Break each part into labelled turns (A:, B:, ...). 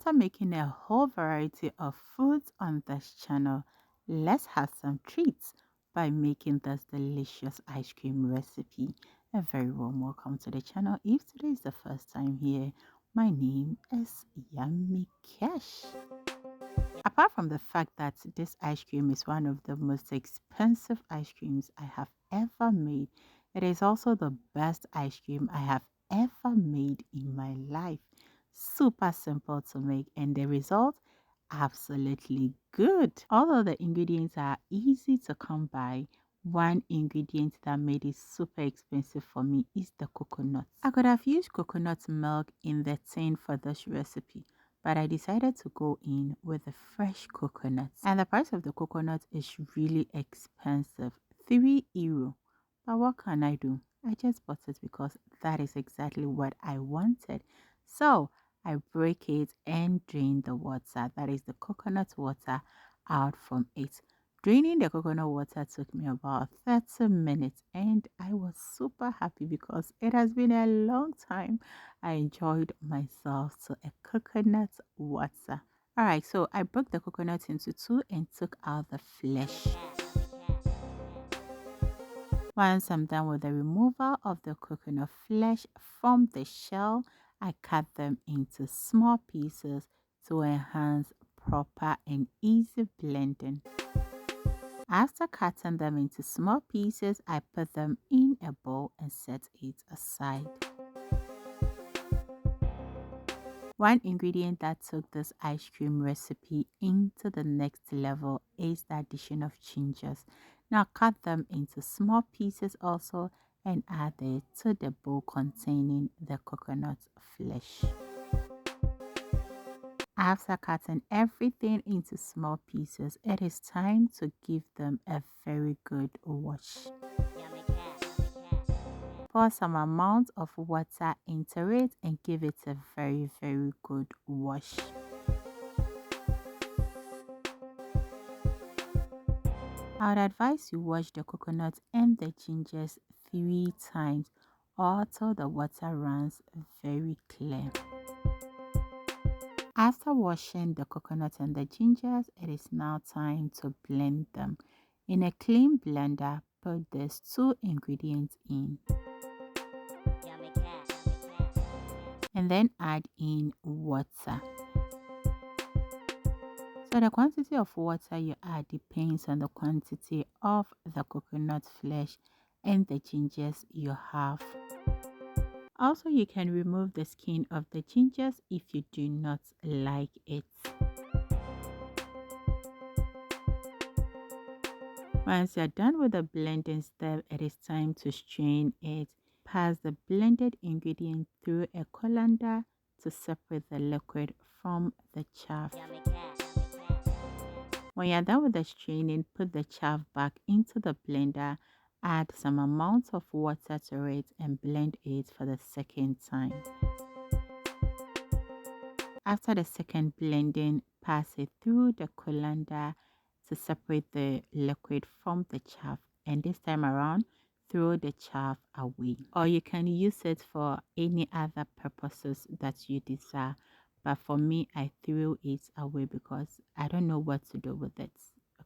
A: After making a whole variety of foods on this channel, let's have some treats by making this delicious ice cream recipe. A very warm welcome to the channel. If today is the first time here, my name is Yummy Cash. Apart from the fact that this ice cream is one of the most expensive ice creams I have ever made, it is also the best ice cream I have ever made in my life. Super simple to make, and the result absolutely good. Although the ingredients are easy to come by, one ingredient that made it super expensive for me is the coconut. I could have used coconut milk in the tin for this recipe, but I decided to go in with the fresh coconuts. And the price of the coconut is really expensive, €3. But what can I do? I just bought it because that is exactly what I wanted. So I break it and drain the water, that is the coconut water, out from it. Draining the coconut water took me about 30 minutes and I was super happy because it has been a long time I enjoyed myself to a coconut water. Alright, so I broke the coconut into two and took out the flesh. Once I'm done with the removal of the coconut flesh from the shell, I cut them into small pieces to enhance proper and easy blending. After cutting them into small pieces, I put them in a bowl and set it aside. One ingredient that took this ice cream recipe into the next level is the addition of gingers. Now cut them into small pieces also and add it to the bowl containing the coconut flesh. After cutting everything into small pieces, it is time to give them a very good wash. Pour some amount of water into it and give it a very good wash. I would advise you wash the coconut and the gingers 3 times until the water runs very clear. After washing the coconut and the gingers, it is now time to blend them. In a clean blender, put these 2 ingredients in. And then add in water. So the quantity of water you add depends on the quantity of the coconut flesh and the gingers you have. Also, you can remove the skin of the gingers if you do not like it. Once you're done with the blending step, it is time to strain it. Pass the blended ingredient through a colander to separate the liquid from the chaff. When you're done with the straining, put the chaff back into the blender, add some amount of water to it and blend it for the second time. After the second blending, pass it through the colander to separate the liquid from the chaff, and this time around throw the chaff away, or you can use it for any other purposes that you desire, but for me I threw it away because I don't know what to do with it.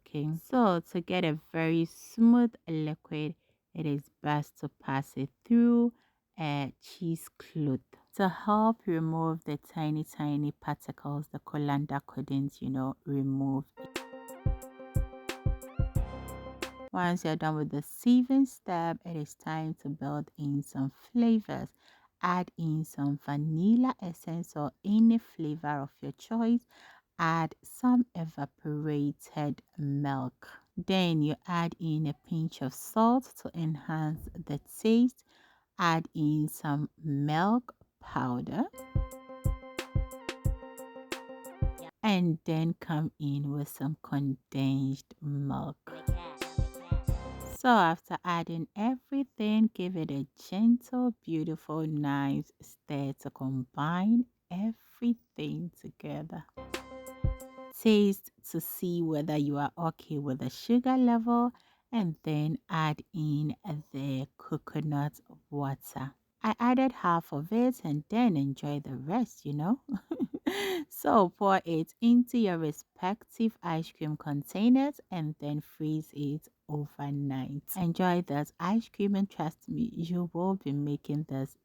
A: Okay, so to get a very smooth liquid, it is best to pass it through a cheesecloth to help remove the tiny particles the colander couldn't remove. Once you're done with the sieving step, it is time to build in some flavors. Add in some vanilla essence or any flavor of your choice. Add some evaporated milk. Then you add in a pinch of salt to enhance the taste. Add in some milk powder. And then come in with some condensed milk. So after adding everything, give it a gentle, beautiful, nice stir to combine everything together. Taste to see whether you are okay with the sugar level and then add in the coconut water. I added half of it and then enjoy the rest. So pour it into your respective ice cream containers and then freeze it overnight. Enjoy this ice cream and trust me, you will be making this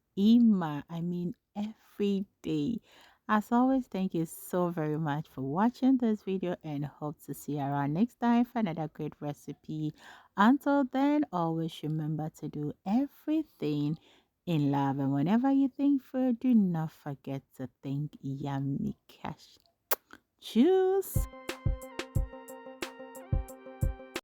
A: every day. As always, thank you so very much for watching this video and hope to see you around next time for another great recipe. Until then, always remember to do everything in love. And whenever you think food, do not forget to think yummy cash. Choose.